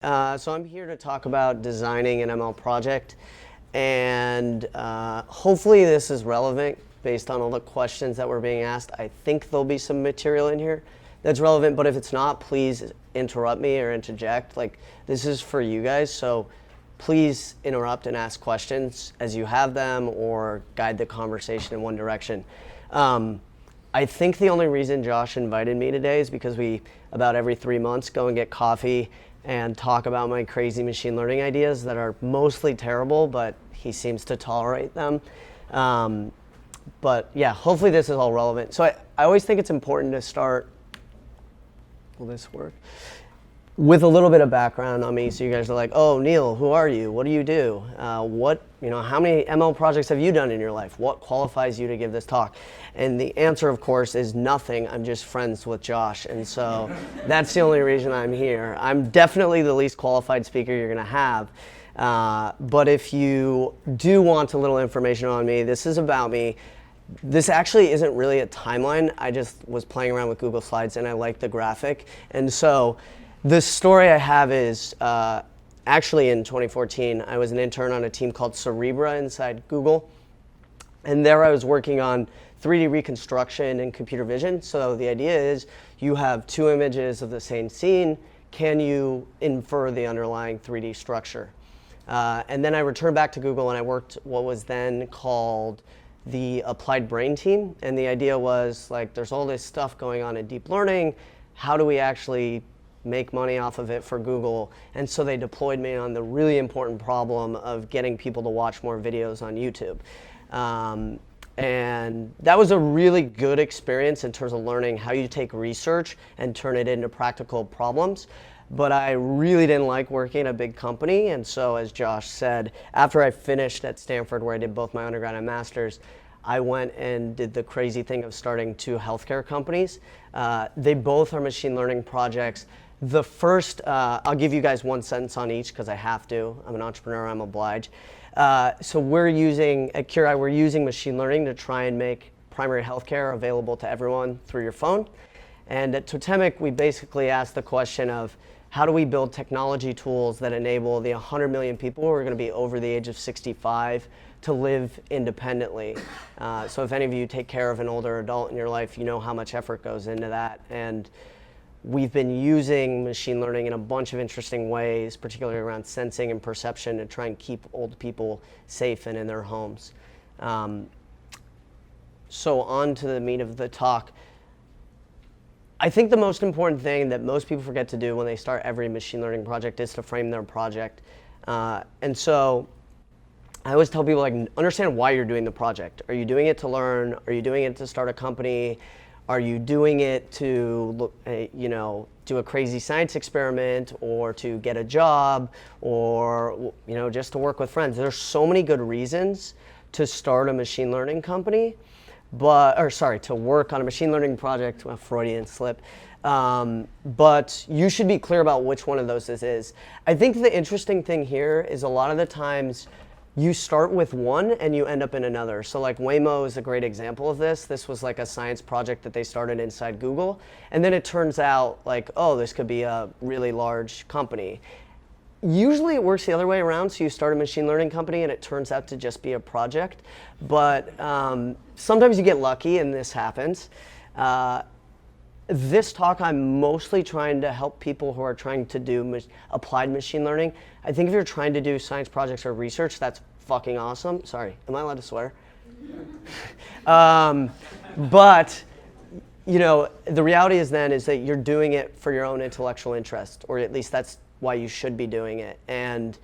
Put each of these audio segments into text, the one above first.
So I'm here to talk about designing an ML project, and hopefully this is relevant based on all the questions that were being asked. I think there'll be some material in here that's relevant, but if it's not, please interrupt me or interject. Like, this is for you guys, so please interrupt and ask questions as you have them or guide the conversation in one direction. I think the only reason Josh invited me today is because we, about every 3 months, go and get coffee and talk about my crazy machine learning ideas that are mostly terrible, but he seems to tolerate them. But yeah, hopefully this is all relevant. So I always think it's important to start, will this work? With a little bit of background on me, so you guys are like, oh, Neal, who are you? What do you do? How many ML projects have you done in your life? What qualifies you to give this talk? And the answer, of course, is nothing. I'm just friends with Josh, and so that's the only reason I'm here. I'm definitely the least qualified speaker you're gonna have, but if you do want a little information on me, this is about me. This actually isn't really a timeline. I just was playing around with Google Slides, and I like the graphic, and so the story I have is actually in 2014, I was an intern on a team called Cerebra inside Google. And there I was working on 3D reconstruction and computer vision. So the idea is you have two images of the same scene. Can you infer the underlying 3D structure? And then I returned back to Google and I worked what was then called the applied brain team. And the idea was, like, there's all this stuff going on in deep learning. How do we actually make money off of it for Google? And so they deployed me on the really important problem of getting people to watch more videos on YouTube. And that was a really good experience in terms of learning how you take research and turn it into practical problems. But I really didn't like working at a big company. And so, as Josh said, after I finished at Stanford, where I did both my undergrad and master's, I went and did the crazy thing of starting two healthcare companies. They both are machine learning projects. The first, I'll give you guys one sentence on each because I have to. I'm an entrepreneur, I'm obliged. So at Curai, we're using machine learning to try and make primary healthcare available to everyone through your phone. And at Totemic, we basically asked the question of, how do we build technology tools that enable the 100 million people who are going to be over the age of 65 to live independently? So if any of you take care of an older adult in your life, you know how much effort goes into that. And we've been using machine learning in a bunch of interesting ways, particularly around sensing and perception, to try and keep old people safe and in their homes. So on to the meat of the talk. I think the most important thing that most people forget to do when they start every machine learning project is to frame their project. And so I always tell people, like, understand why you're doing the project. Are you doing it to learn? Are you doing it to start a company? Are you doing it to, do a crazy science experiment, or to get a job, or just to work with friends? There's so many good reasons to start a machine learning company, to work on a machine learning project. A Freudian slip. But you should be clear about which one of those this is. I think the interesting thing here is a lot of the times you start with one and you end up in another. So like Waymo is a great example of this. This was like a science project that they started inside Google. And then it turns out, like, oh, this could be a really large company. Usually it works the other way around. So you start a machine learning company and it turns out to just be a project. But sometimes you get lucky and this happens. This talk, I'm mostly trying to help people who are trying to do applied machine learning. I think if you're trying to do science projects or research, that's fucking awesome. Sorry, am I allowed to swear? But the reality is that you're doing it for your own intellectual interest, or at least that's why you should be doing it. And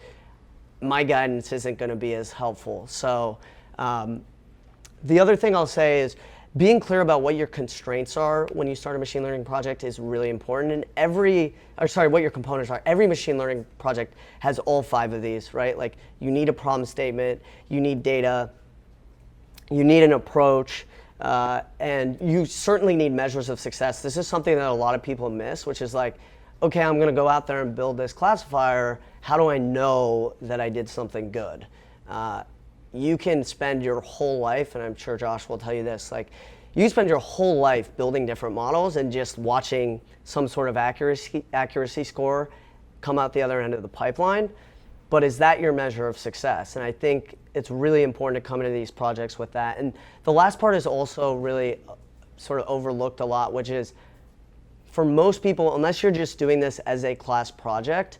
my guidance isn't going to be as helpful. So the other thing I'll say is, being clear about what your constraints are when you start a machine learning project is really important. And what your components are. Every machine learning project has all 5 of these, right? Like, you need a problem statement, you need data, you need an approach, and you certainly need measures of success. This is something that a lot of people miss, which is like, okay, I'm going to go out there and build this classifier. How do I know that I did something good? You can spend your whole life, and I'm sure Josh will tell you this, like, you spend your whole life building different models and just watching some sort of accuracy score come out the other end of the pipeline, but is that your measure of success? And I think it's really important to come into these projects with that. And the last part is also really sort of overlooked a lot, which is for most people, unless you're just doing this as a class project,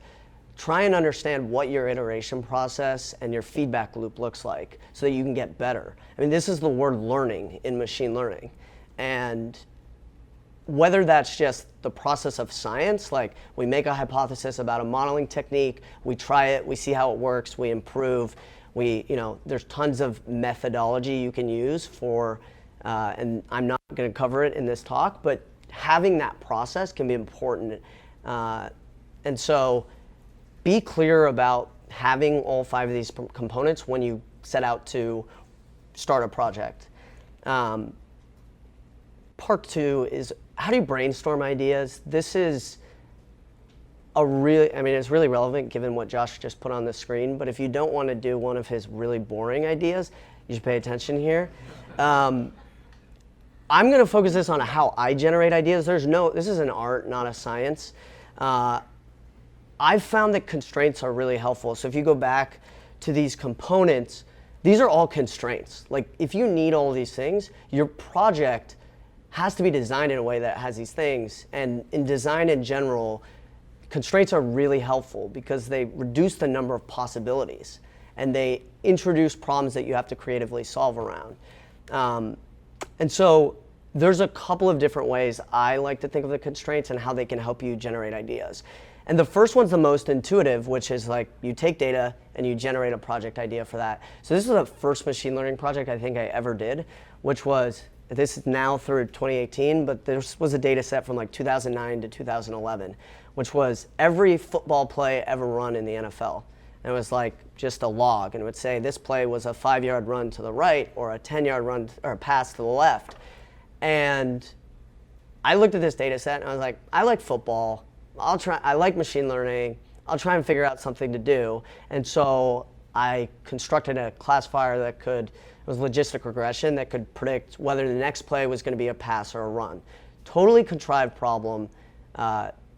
try and understand what your iteration process and your feedback loop looks like so that you can get better. I mean, this is the word learning in machine learning. And whether that's just the process of science, like we make a hypothesis about a modeling technique, we try it, we see how it works, we improve, there's tons of methodology you can use for, and I'm not going to cover it in this talk, but having that process can be important. And so be clear about having all 5 of these components when you set out to start a project. Part 2 is, how do you brainstorm ideas? This is it's really relevant given what Josh just put on the screen, but if you don't want to do one of his really boring ideas, you should pay attention here. I'm going to focus this on how I generate ideas. This is an art, not a science. I've found that constraints are really helpful. So if you go back to these components, these are all constraints. Like if you need all of these things, your project has to be designed in a way that has these things. And in design in general, constraints are really helpful because they reduce the number of possibilities and they introduce problems that you have to creatively solve around. And so there's a couple of different ways I like to think of the constraints and how they can help you generate ideas. And the first one's the most intuitive, which is like you take data and you generate a project idea for that. So this is the first machine learning project I think I ever did, which was, this is now through 2018, but this was a data set from like 2009 to 2011, which was every football play ever run in the NFL. And it was like just a log, and it would say this play was a 5-yard run to the right or a 10-yard run or a pass to the left. And I looked at this data set and I was like, I like football. I like machine learning. I'll try and figure out something to do. And so I constructed a classifier that it was logistic regression that could predict whether the next play was going to be a pass or a run. Totally contrived problem,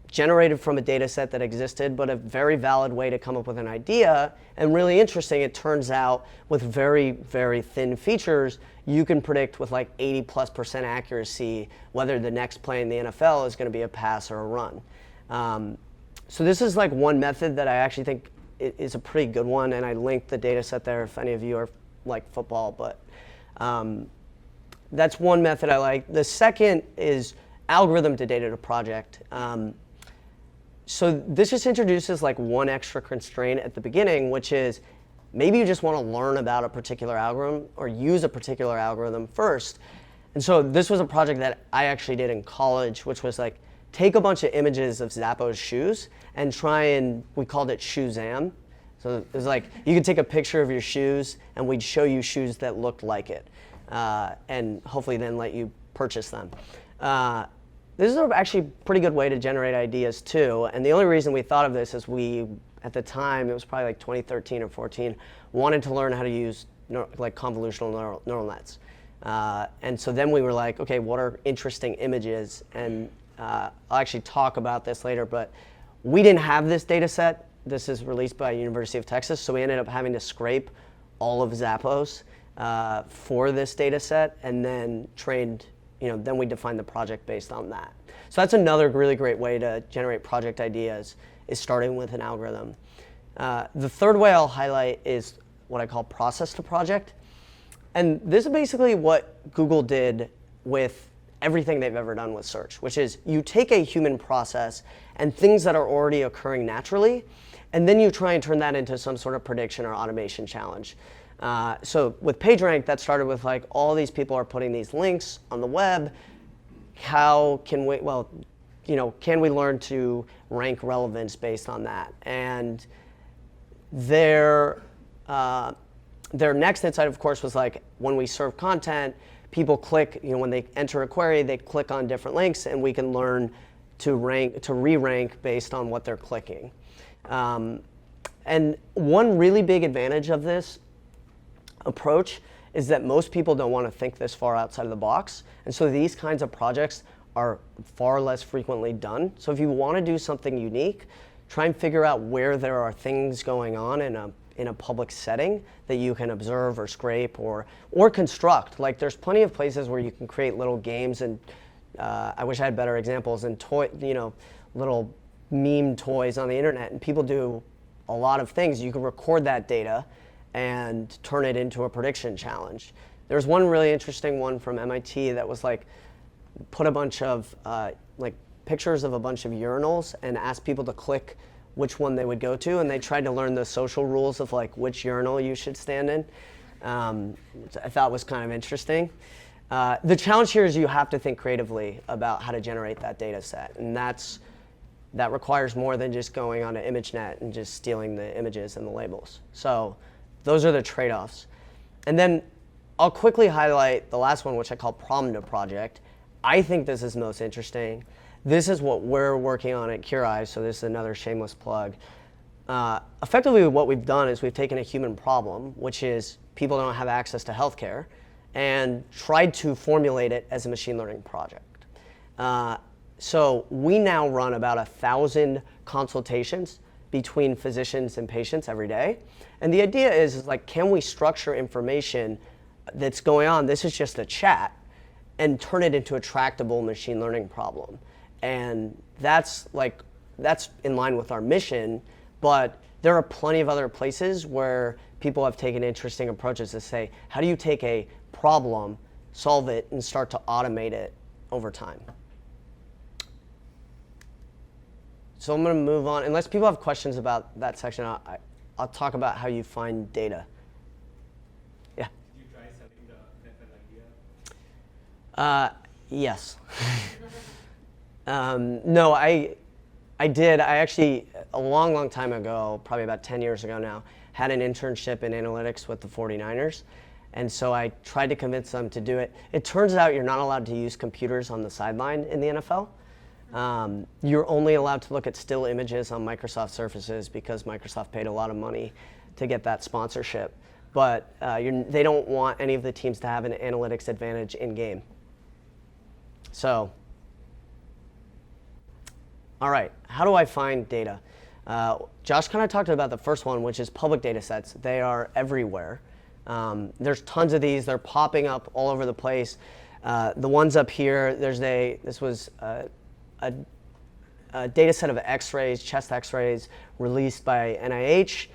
generated from a data set that existed, but a very valid way to come up with an idea. And really interesting, it turns out with very, very thin features, you can predict with like 80+% accuracy whether the next play in the NFL is going to be a pass or a run. So this is like one method that I actually think is a pretty good one, and I linked the data set there if any of you are like football, but that's one method I like. The second is algorithm to data to project. So this just introduces like one extra constraint at the beginning, which is maybe you just want to learn about a particular algorithm or use a particular algorithm first. And so this was a project that I actually did in college, which was like take a bunch of images of Zappos shoes and we called it Shoezam. So it was like you could take a picture of your shoes and we'd show you shoes that looked like it, and hopefully then let you purchase them. This is actually a pretty good way to generate ideas too. And the only reason we thought of this is at the time, it was probably like 2013 or 14, wanted to learn how to use like convolutional neural nets. And so then we were like, okay, what are interesting images? And I'll actually talk about this later, but we didn't have this data set. This is released by University of Texas, so we ended up having to scrape all of Zappos for this data set and then then we defined the project based on that. So that's another really great way to generate project ideas, is starting with an algorithm. The third way I'll highlight is what I call process to project. And this is basically what Google did with everything they've ever done with search, which is you take a human process and things that are already occurring naturally, and then you try and turn that into some sort of prediction or automation challenge. So with PageRank, that started with like all these people are putting these links on the web. How can we, can we learn to rank relevance based on that? And their next insight, of course, was like when we serve content, people click, when they enter a query, they click on different links, and we can learn to re-rank based on what they're clicking. And one really big advantage of this approach is that most people don't want to think this far outside of the box. And so these kinds of projects are far less frequently done. So if you want to do something unique, try and figure out where there are things going on in a public setting that you can observe or scrape or construct. Like there's plenty of places where you can create little games and I wish I had better examples and little meme toys on the internet, and people do a lot of things. You can record that data and turn it into a prediction challenge. There's one really interesting one from MIT that was like put a bunch of like pictures of a bunch of urinals and asked people to click which one they would go to, and they tried to learn the social rules of like which urinal you should stand in, which I thought was kind of interesting. The challenge here is you have to think creatively about how to generate that data set, and that requires more than just going on to Imagenet and just stealing the images and the labels. So those are the trade-offs. And then I'll quickly highlight the last one, which I call problem to project. I think this is most interesting. This is what we're working on at Curai, so this is another shameless plug. Effectively, what we've done is we've taken a human problem, which is people don't have access to healthcare, and tried to formulate it as a machine learning project. So we now run about 1,000 consultations between physicians and patients every day. And the idea is like, can we structure information that's going on, this is just a chat, and turn it into a tractable machine learning problem? And that's in line with our mission, but there are plenty of other places where people have taken interesting approaches to say, how do you take a problem, solve it, and start to automate it over time? So I'm going to move on. Unless people have questions about that section, I'll talk about how you find data. Yeah? Did you try selling that idea? Yes. No, I did. I actually, a long time ago, probably about 10 years ago now, had an internship in analytics with the 49ers. And so I tried to convince them to do it. It turns out you're not allowed to use computers on the sideline in the NFL. You're only allowed to look at still images on Microsoft Surfaces because Microsoft paid a lot of money to get that sponsorship. But they don't want any of the teams to have an analytics advantage in game. So, all right, how do I find data? Josh kind of talked about the first one, which is public data sets. They are everywhere. There's tons of these. They're popping up all over the place. The ones up here, this was a data set of x-rays, chest x-rays, released by NIH,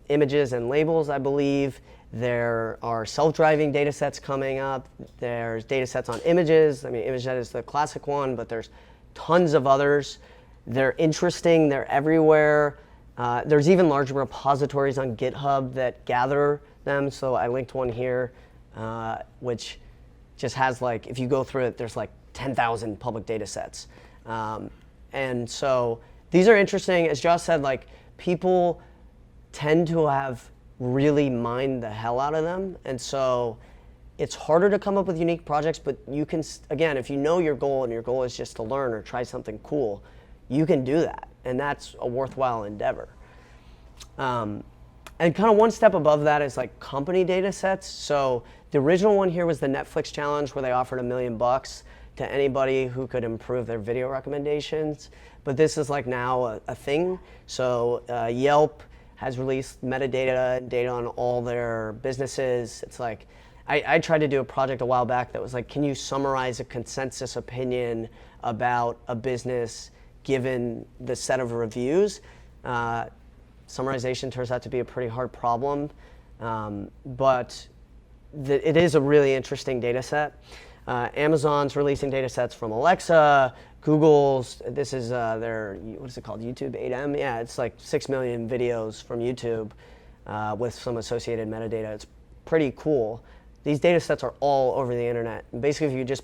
images and labels, I believe. There are self-driving data sets coming up. There's data sets on images. I mean, Imagenet is the classic one, but there's tons of others. They're interesting. They're everywhere. There's even larger repositories on GitHub that gather them. So I linked one here, which just has like, if you go through it, there's like 10,000 public data sets. And so these are interesting. As Josh said, like people tend to have really mined the hell out of them. And so it's harder to come up with unique projects, but you can, again, if you know your goal and your goal is just to learn or try something cool, you can do that. And that's a worthwhile endeavor. And kind of one step above that is like company data sets. So the original one here was the Netflix challenge where they offered $1 million to anybody who could improve their video recommendations. But this is like now a thing. So Yelp has released metadata and data on all their businesses. It's like, I tried to do a project a while back that was like, can you summarize a consensus opinion about a business given the set of reviews? Summarization turns out to be a pretty hard problem, but it is a really interesting data set. Amazon's releasing data sets from Alexa, Google's, this is their, what is it called, YouTube 8M? Yeah, it's like 6 million videos from YouTube with some associated metadata. It's pretty cool. These data sets are all over the internet. And basically, if you just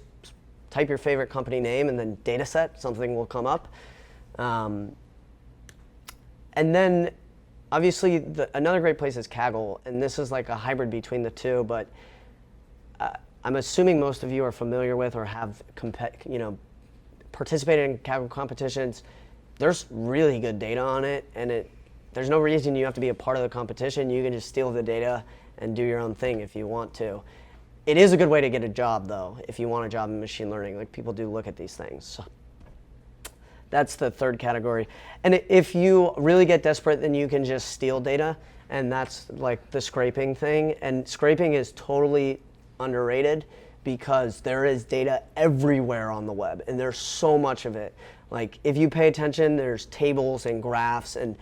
type your favorite company name and then data set, something will come up. And then, obviously, another great place is Kaggle, and this is like a hybrid between the two, but I'm assuming most of you are familiar with or have participated in Kaggle competitions. There's really good data on it, and there's no reason you have to be a part of the competition. You can just steal the data and do your own thing if you want to. It is a good way to get a job, though, if you want a job in machine learning. Like, people do look at these things. That's the third category. And if you really get desperate, then you can just steal data, and that's like the scraping thing. And scraping is totally underrated because there is data everywhere on the web, and there's so much of it. Like if you pay attention, there's tables and graphs and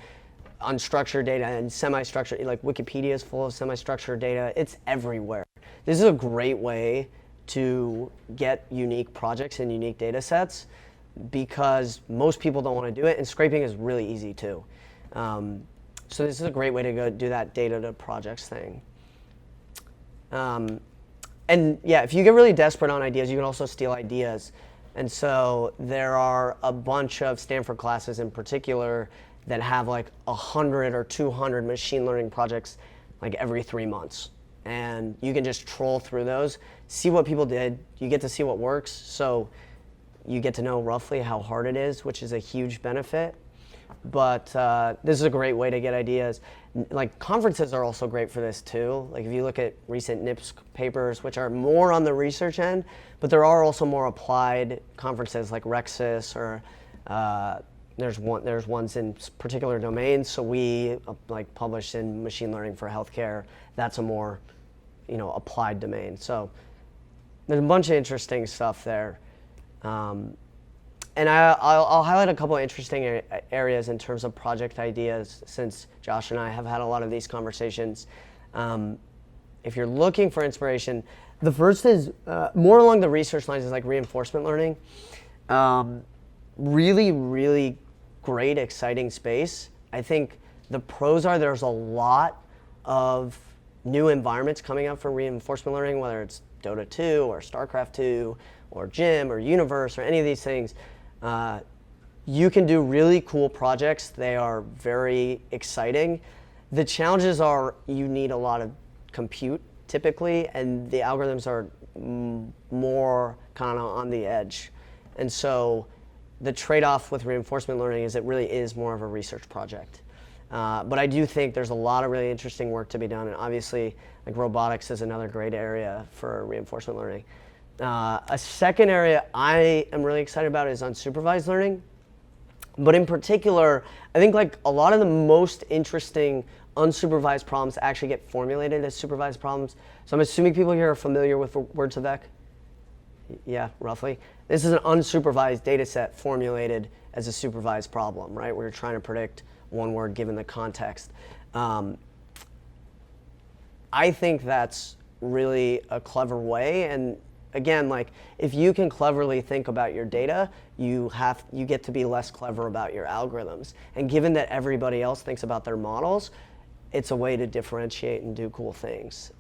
unstructured data and semi-structured, like Wikipedia is full of semi-structured data. It's everywhere. This is a great way to get unique projects and unique data sets because most people don't want to do it, and scraping is really easy too. So this is a great way to go do that data to projects thing. And yeah, if you get really desperate on ideas, you can also steal ideas. And so there are a bunch of Stanford classes in particular that have like 100 or 200 machine learning projects like every 3 months. And you can just troll through those, see what people did. You get to see what works. So you get to know roughly how hard it is, which is a huge benefit. But this is a great way to get ideas. Like conferences are also great for this too. Like if you look at recent NIPS papers, which are more on the research end, but there are also more applied conferences like Rexis or there's ones in particular domains. So we like publish in machine learning for healthcare. That's a more applied domain. So there's a bunch of interesting stuff there. And I'll highlight a couple of interesting areas in terms of project ideas, since Josh and I have had a lot of these conversations. If you're looking for inspiration, the first is more along the research lines, is like reinforcement learning. Really, really great, exciting space. I think the pros are there's a lot of new environments coming up for reinforcement learning, whether it's Dota 2 or StarCraft 2 or Gym or Universe or any of these things. You can do really cool projects. They are very exciting. The challenges are you need a lot of compute typically, and the algorithms are more kind of on the edge. And so the trade-off with reinforcement learning is it really is more of a research project. But I do think there's a lot of really interesting work to be done, and obviously like robotics is another great area for reinforcement learning. A second area I am really excited about is unsupervised learning. But in particular, I think like a lot of the most interesting unsupervised problems actually get formulated as supervised problems. So I'm assuming people here are familiar with words of vec. Yeah, roughly. This is an unsupervised data set formulated as a supervised problem, right? Where you're trying to predict one word given the context. I think that's really a clever way, and again, like if you can cleverly think about your data, you get to be less clever about your algorithms. And given that everybody else thinks about their models, it's a way to differentiate and do cool things.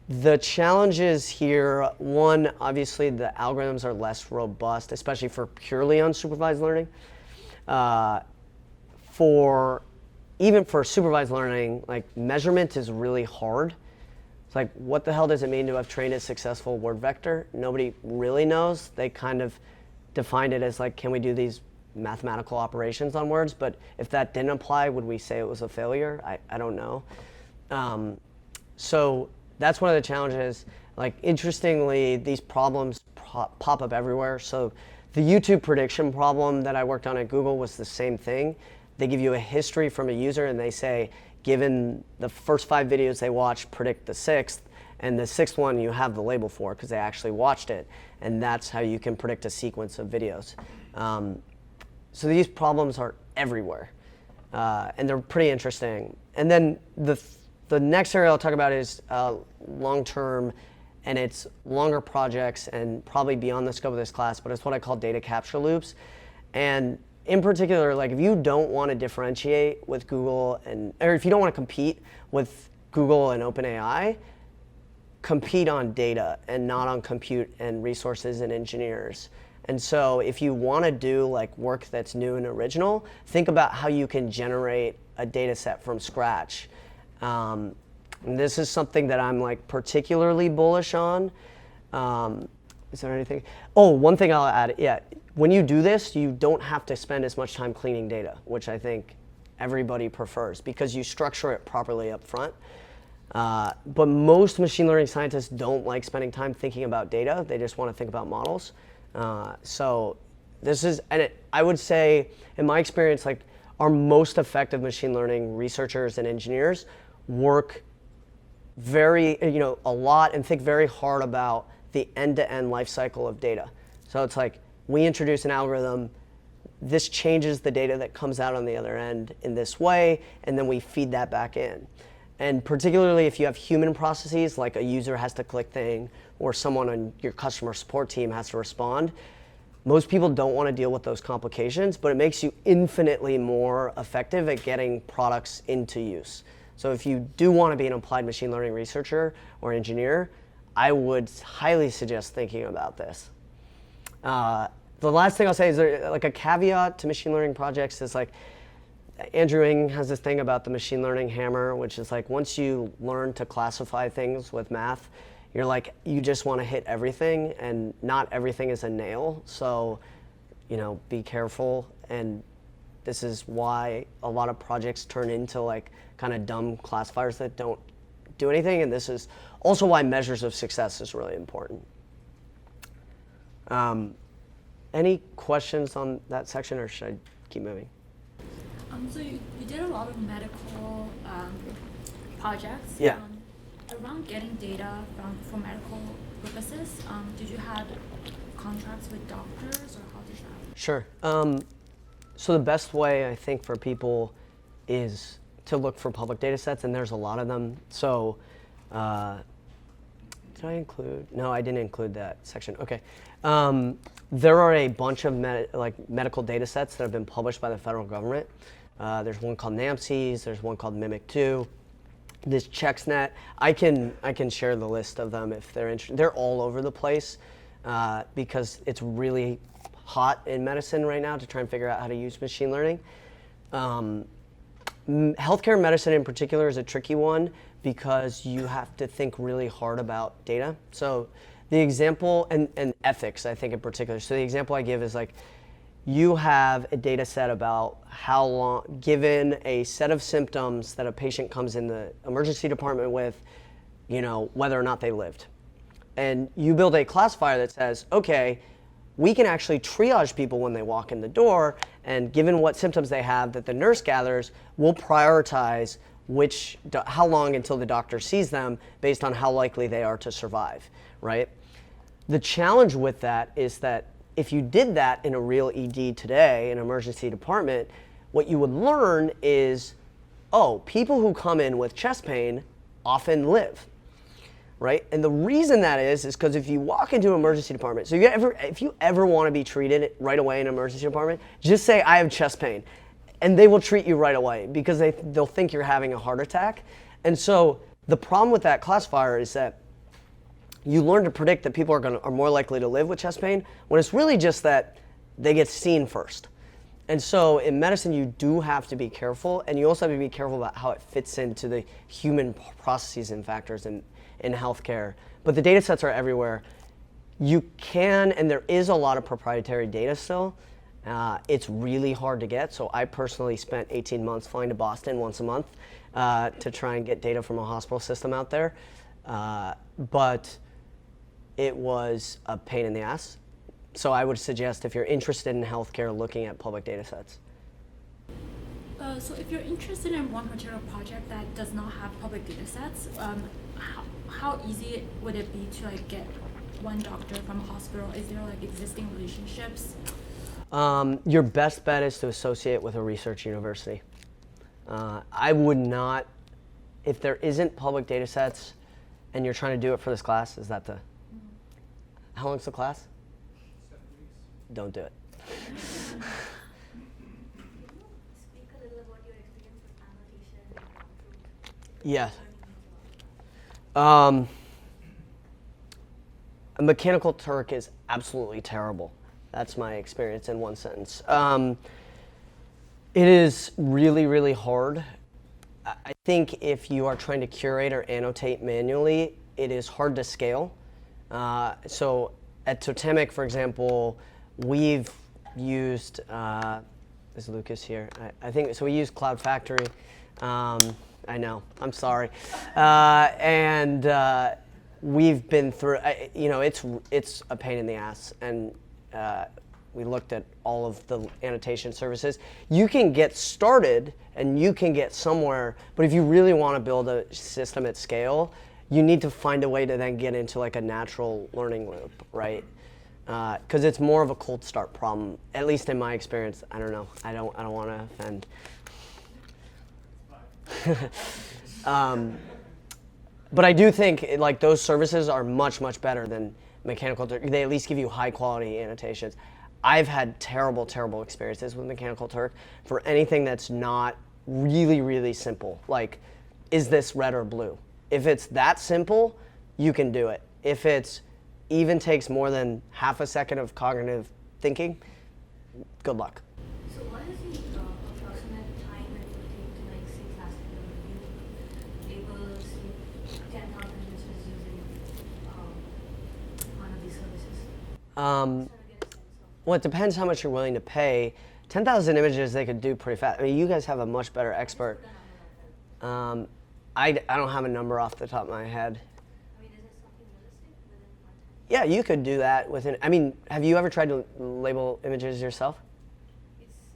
The challenges here, one, obviously the algorithms are less robust, especially for purely unsupervised learning. Even for supervised learning, like measurement is really hard. It's like, what the hell does it mean to have trained a successful word vector? Nobody really knows. They kind of defined it as like, can we do these mathematical operations on words? But if that didn't apply, would we say it was a failure? I don't know. So that's one of the challenges. Like, interestingly, these problems pop up everywhere. So the YouTube prediction problem that I worked on at Google was the same thing. They give you a history from a user and they say, given the first 5 videos they watched, predict the 6th, and the 6th one you have the label for because they actually watched it, and that's how you can predict a sequence of videos. So these problems are everywhere, and they're pretty interesting. And then the next area I'll talk about is long-term, and it's longer projects and probably beyond the scope of this class, but it's what I call data capture loops. And in particular, like if you don't want to differentiate with Google or if you don't want to compete with Google and OpenAI, compete on data and not on compute and resources and engineers. And so if you want to do like work that's new and original, think about how you can generate a data set from scratch. And this is something that I'm like particularly bullish on. Is there anything? Oh, one thing I'll add, yeah. When you do this, you don't have to spend as much time cleaning data, which I think everybody prefers because you structure it properly up front. But most machine learning scientists don't like spending time thinking about data. They just want to think about models. So I would say, in my experience, like our most effective machine learning researchers and engineers work a lot and think very hard about the end-to-end life cycle of data. So it's like, we introduce an algorithm, this changes the data that comes out on the other end in this way, and then we feed that back in. And particularly if you have human processes, like a user has to click thing, or someone on your customer support team has to respond, most people don't want to deal with those complications, but it makes you infinitely more effective at getting products into use. So if you do want to be an applied machine learning researcher or engineer, I would highly suggest thinking about this. The last thing I'll say is like a caveat to machine learning projects is like, Andrew Ng has this thing about the machine learning hammer, which is like once you learn to classify things with math, you're like, you just want to hit everything, and not everything is a nail. So, be careful. And this is why a lot of projects turn into like kind of dumb classifiers that don't do anything. And this is also why measures of success is really important. Any questions on that section, or should I keep moving? So you did a lot of medical projects. Yeah. Around getting data for medical purposes, did you have contracts with doctors, or how did that? Sure. So the best way, I think, for people is to look for public data sets, and there's a lot of them. So did I include? No, I didn't include that section. Okay. There are a bunch of medical data sets that have been published by the federal government. There's one called NAMCs, there's one called Mimic2. This ChecksNet, I can share the list of them if they're interested. They're all over the place because it's really hot in medicine right now to try and figure out how to use machine learning. Healthcare medicine in particular is a tricky one because you have to think really hard about data. So the example, and ethics, I think in particular. So the example I give is like, you have a data set about how long, given a set of symptoms that a patient comes in the emergency department with, whether or not they lived. And you build a classifier that says, okay, we can actually triage people when they walk in the door, and given what symptoms they have that the nurse gathers, we'll prioritize how long until the doctor sees them based on how likely they are to survive, right? The challenge with that is that if you did that in a real ED today, an emergency department, what you would learn is, people who come in with chest pain often live, right? And the reason that is because if you walk into an emergency department, so if you ever want to be treated right away in an emergency department, just say, I have chest pain. And they will treat you right away because they'll think you're having a heart attack. And so the problem with that classifier is that you learn to predict that people are more likely to live with chest pain when it's really just that they get seen first. And so in medicine, you do have to be careful, and you also have to be careful about how it fits into the human processes and factors in healthcare. But the data sets are everywhere. You can, and there is a lot of proprietary data still. It's really hard to get. So I personally spent 18 months flying to Boston once a month to try and get data from a hospital system out there. But it was a pain in the ass. So I would suggest if you're interested in healthcare, looking at public data sets. So if you're interested in one particular project that does not have public data sets, how easy would it be to get one doctor from a hospital? Is there existing relationships? Your best bet is to associate with a research university. I would not, if there isn't public data sets and you're trying to do it for this class, is that how long's the class? 7 weeks. Don't do it. Speak a little about your experience with annotation and Yeah. A Mechanical Turk is absolutely terrible. That's my experience in one sentence. It is really, really hard. I think if you are trying to curate or annotate manually, it is hard to scale. So at Totemic, for example, we've used, is Lucas here? I think, so we use Cloud Factory. I know, I'm sorry. And we've been through, it's a pain in the ass. And We looked at all of the annotation services. You can get started and you can get somewhere, but if you really want to build a system at scale, you need to find a way to then get into like a natural learning loop, right? Because it's more of a cold start problem, at least in my experience. I don't know. I don't want to offend. But I do think like those services are much, much better than Mechanical Turk. They at least give you high quality annotations. I've had terrible, terrible experiences with Mechanical Turk for anything that's not really, really simple. Like, is this red or blue? If it's that simple, you can do it. If it's even takes more than half a second of cognitive thinking, good luck. So what is the approximate time that it would take to like say classical review labels 10,000 images using one of these services? Just trying to get a sense of. Well, it depends how much you're willing to pay. 10,000 images they could do pretty fast. I mean, you guys have a much better expert. I don't have a number off the top of my head. I mean, is it something realistic within one time? Yeah, you could do that within. I mean, have you ever tried to label images yourself? It's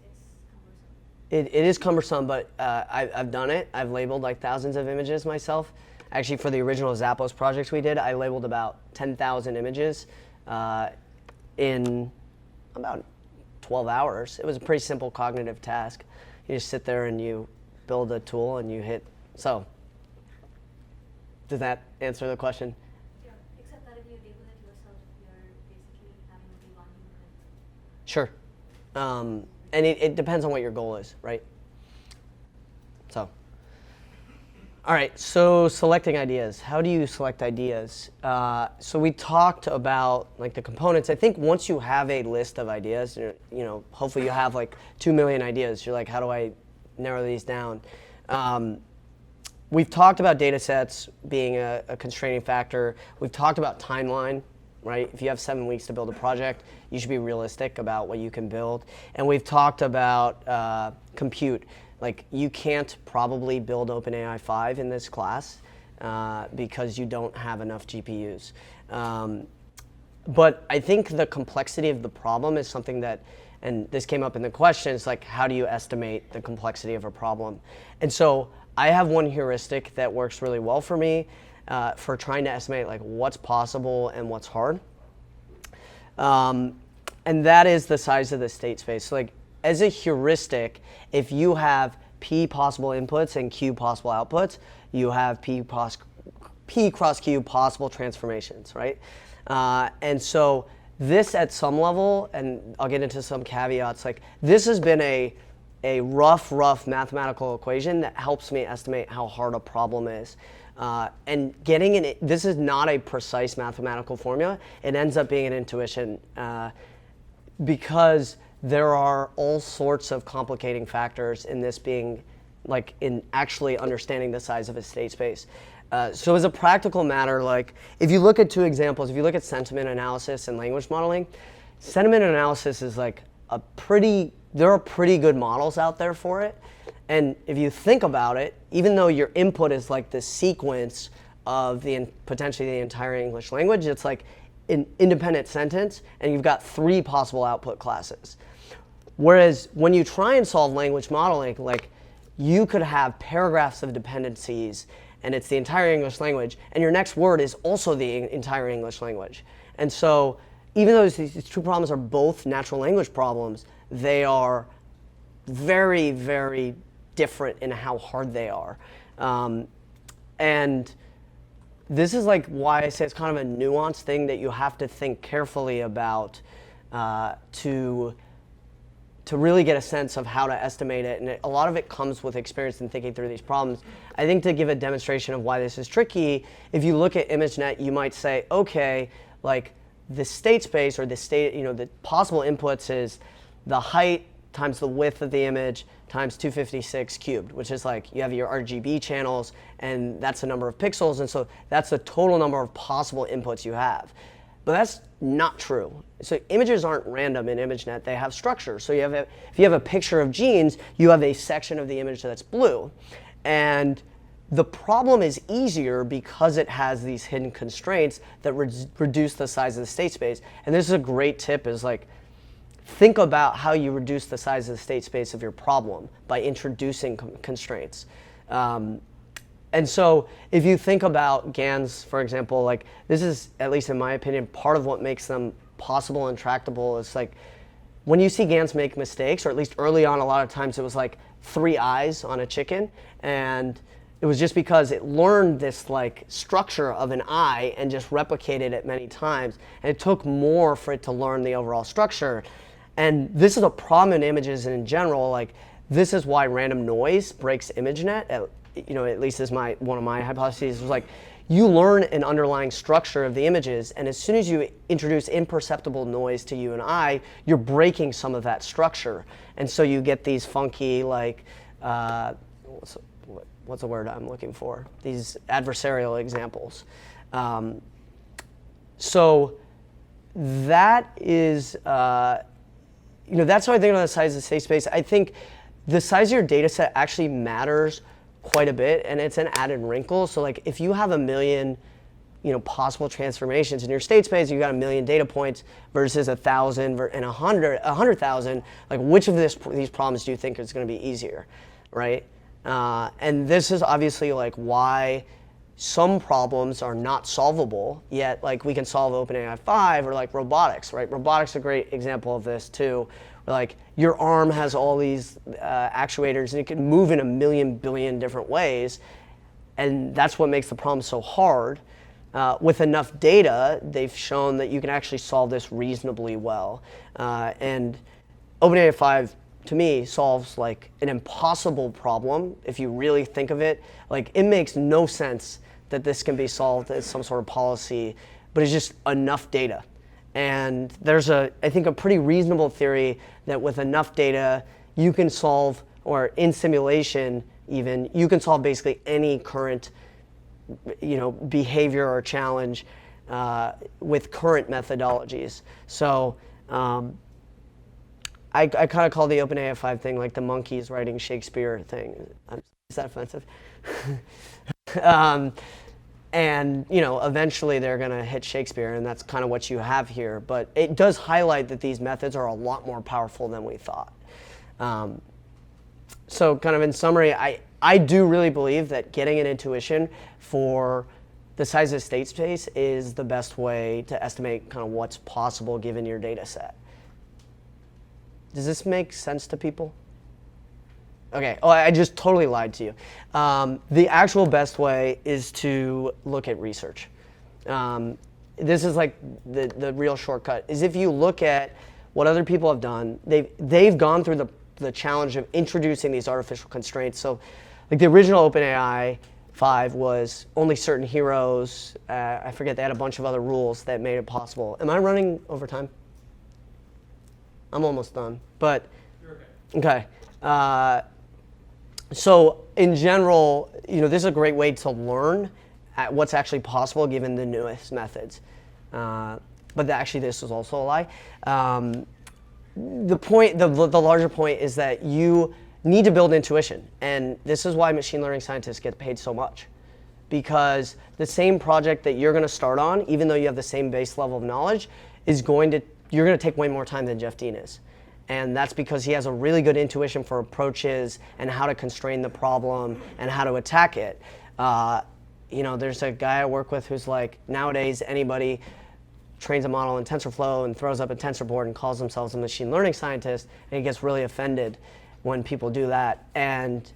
cumbersome. It is cumbersome, but I've done it. I've labeled like thousands of images myself. Actually, for the original Zappos projects we did, I labeled about 10,000 images in about 12 hours. It was a pretty simple cognitive task. You just sit there and you build a tool and you hit. So, does that answer the question? Yeah, except that if you label it yourself, you're basically having to be one human. Sure. And it depends on what your goal is, right? So, all right, so selecting ideas. How do you select ideas? So we talked about like the components. I think once you have a list of ideas, you know, hopefully you have like 2 million ideas. You're like, how do I narrow these down? We've talked about data sets being a constraining factor. We've talked about timeline, right? If you have 7 weeks to build a project, you should be realistic about what you can build. And we've talked about compute. Like, you can't probably build OpenAI 5 in this class because you don't have enough GPUs. But I think the complexity of the problem is something that, and this came up in the questions, like how do you estimate the complexity of a problem? And so I have one heuristic that works really well for me for trying to estimate like what's possible and what's hard. And that is the size of the state space. So like as a heuristic, if you have P possible inputs and Q possible outputs, you have P cross Q possible transformations, right? And so this at some level, and I'll get into some caveats, like this has been a rough mathematical equation that helps me estimate how hard a problem is. And getting in, this is not a precise mathematical formula. It ends up being an intuition because there are all sorts of complicating factors in this being, like in actually understanding the size of a state space. So as a practical matter, like if you look at two examples, if you look at sentiment analysis and language modeling, sentiment analysis is like there are pretty good models out there for it. And if you think about it, even though your input is like the sequence of potentially the entire English language, it's like an independent sentence, and you've got 3 possible output classes. Whereas when you try and solve language modeling, like you could have paragraphs of dependencies, and it's the entire English language, and your next word is also the entire English language. And so even though these 2 problems are both natural language problems, they are very, very different in how hard they are. And this is like why I say it's kind of a nuanced thing that you have to think carefully about to really get a sense of how to estimate it. And a lot of it comes with experience in thinking through these problems. I think to give a demonstration of why this is tricky, if you look at Imagenet, you might say, okay, like the state space or the state, the possible inputs is the height times the width of the image times 256 cubed, which is like you have your RGB channels, and that's the number of pixels, and so that's the total number of possible inputs you have. But that's not true. So images aren't random in Imagenet, they have structure. So if you have a picture of jeans, you have a section of the image that's blue. And the problem is easier because it has these hidden constraints that reduce the size of the state space. And this is a great tip, is like, think about how you reduce the size of the state space of your problem by introducing constraints. And so if you think about GANs, for example, like this is, at least in my opinion, part of what makes them possible and tractable is like when you see GANs make mistakes, or at least early on, a lot of times it was like 3 eyes on a chicken, and it was just because it learned this like structure of an eye and just replicated it many times, and it took more for it to learn the overall structure. And this is a problem in images and in general. Like this is why random noise breaks Imagenet. At least is one of my hypotheses. Was like you learn an underlying structure of the images, and as soon as you introduce imperceptible noise to you and I, you're breaking some of that structure, and so you get these funky like what's the word I'm looking for? These adversarial examples. So that is that's how I think about the size of the state space. I think the size of your data set actually matters quite a bit, and it's an added wrinkle. So like if you have 1 million possible transformations in your state space, you've got 1 million data points versus 1,000 and 100,000, like which of these problems do you think is going to be easier, right? And this is obviously like why some problems are not solvable, yet like we can solve OpenAI 5, or like robotics, right? Robotics is a great example of this too. Like your arm has all these actuators, and it can move in 1 million billion different ways, and that's what makes the problem so hard. With enough data, they've shown that you can actually solve this reasonably well. And OpenAI 5, to me, solves like an impossible problem if you really think of it. Like it makes no sense that this can be solved as some sort of policy, but it's just enough data. And there's I think a pretty reasonable theory that with enough data, you can solve, or in simulation even, you can solve basically any current behavior or challenge with current methodologies. So I kind of call the OpenAI 5 thing like the monkeys writing Shakespeare thing. Is that offensive? And eventually they're going to hit Shakespeare, and that's kind of what you have here. But it does highlight that these methods are a lot more powerful than we thought. So kind of in summary, I do really believe that getting an intuition for the size of state space is the best way to estimate kind of what's possible given your data set. Does this make sense to people? Okay, I just totally lied to you. The actual best way is to look at research. This is like the real shortcut, is if you look at what other people have done, they've gone through the challenge of introducing these artificial constraints. So like the original OpenAI 5 was only certain heroes. I forget, they had a bunch of other rules that made it possible. Am I running over time? I'm almost done, but you're okay. So in general, this is a great way to learn at what's actually possible given the newest methods. But actually, this is also a lie. The larger point is that you need to build intuition, and this is why machine learning scientists get paid so much, because the same project that you're going to start on, even though you have the same base level of knowledge, you're going to take way more time than Jeff Dean is. And that's because he has a really good intuition for approaches and how to constrain the problem and how to attack it. There's a guy I work with who's like, nowadays anybody trains a model in TensorFlow and throws up a tensor board and calls themselves a machine learning scientist, and he gets really offended when people do that. And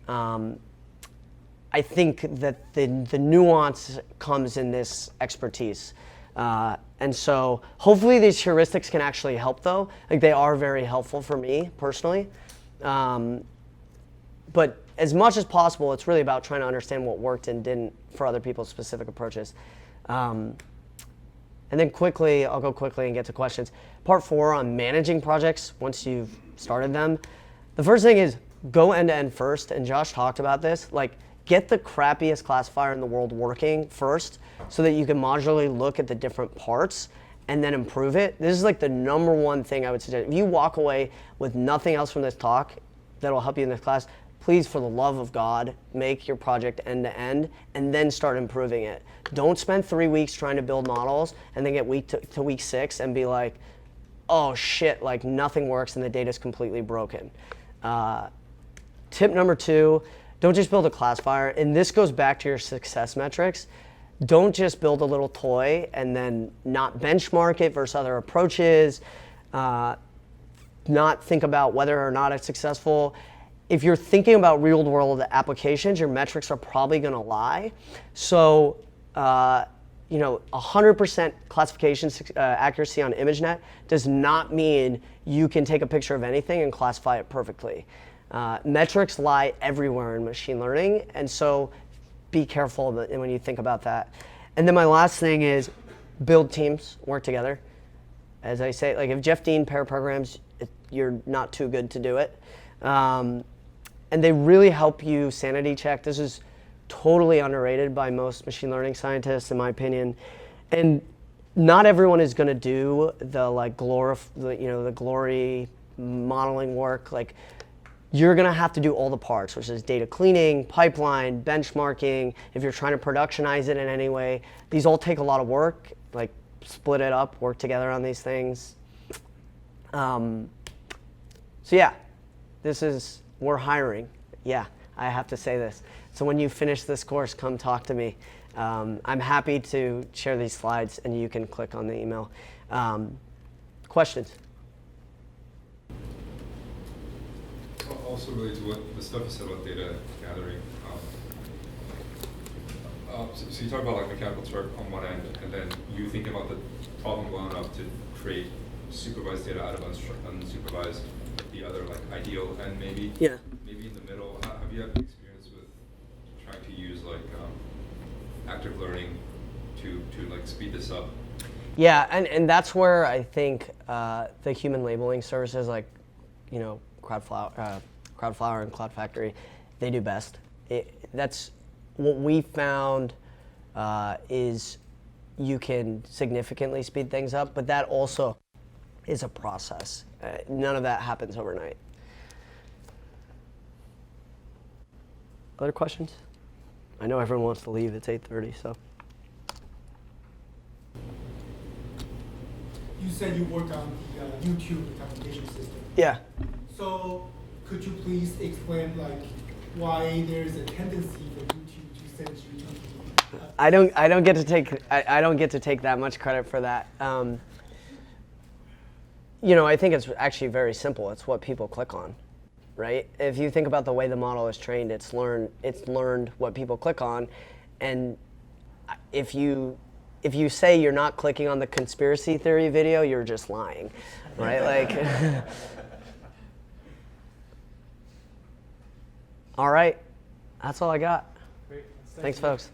I think that the nuance comes in this expertise. And so hopefully these heuristics can actually help, though. Like they are very helpful for me personally. But as much as possible, it's really about trying to understand what worked and didn't for other people's specific approaches. And then I'll go quickly and get to questions. Part 4 on managing projects once you've started them. The first thing is go end to end first, and Josh talked about this. Like get the crappiest classifier in the world working first, so that you can modularly look at the different parts and then improve it. This is like the number one thing I would suggest. If you walk away with nothing else from this talk that'll help you in this class, please, for the love of God, make your project end to end and then start improving it. Don't spend 3 weeks trying to build models and then get to week 6 and be like, oh shit, like nothing works and the data's completely broken. Tip number 2, don't just build a classifier. And this goes back to your success metrics. Don't just build a little toy and then not benchmark it versus other approaches, not think about whether or not it's successful. If you're thinking about real world applications, your metrics are probably gonna lie. So, 100% classification accuracy on Imagenet does not mean you can take a picture of anything and classify it perfectly. Metrics lie everywhere in machine learning, and so be careful when you think about that. And then my last thing is build teams, work together. As I say, like if Jeff Dean pair programs, you're not too good to do it. And they really help you sanity check. This is totally underrated by most machine learning scientists, in my opinion. And not everyone is going to do the glory modeling work. Like you're going to have to do all the parts, which is data cleaning, pipeline, benchmarking. If you're trying to productionize it in any way, these all take a lot of work. Like split it up, work together on these things. So yeah, we're hiring. Yeah, I have to say this. So when you finish this course, come talk to me. I'm happy to share these slides and you can click on the email. Questions? Also related to what the stuff you said about data gathering. So you talk about like mechanical Turk on one end, and then you think about the problem well enough to create supervised data out of unsupervised, the other like ideal, and maybe in the middle. Have you had experience with trying to use like active learning to like speed this up? Yeah, and that's where I think the human labeling services like Crowdflower and Cloud Factory, they do best. That's what we found is you can significantly speed things up, but that also is a process. None of that happens overnight. Other questions? I know everyone wants to leave. It's 8:30, so. You said you work on the YouTube recommendation system. Yeah. So could you please explain like why there's a tendency for YouTube to send you to I don't get to take that much credit for that. I think it's actually very simple. It's what people click on, right? If you think about the way the model is trained, it's learned what people click on, and if you say you're not clicking on the conspiracy theory video, you're just lying, right? Like, all right, that's all I got. Great. Thanks, folks.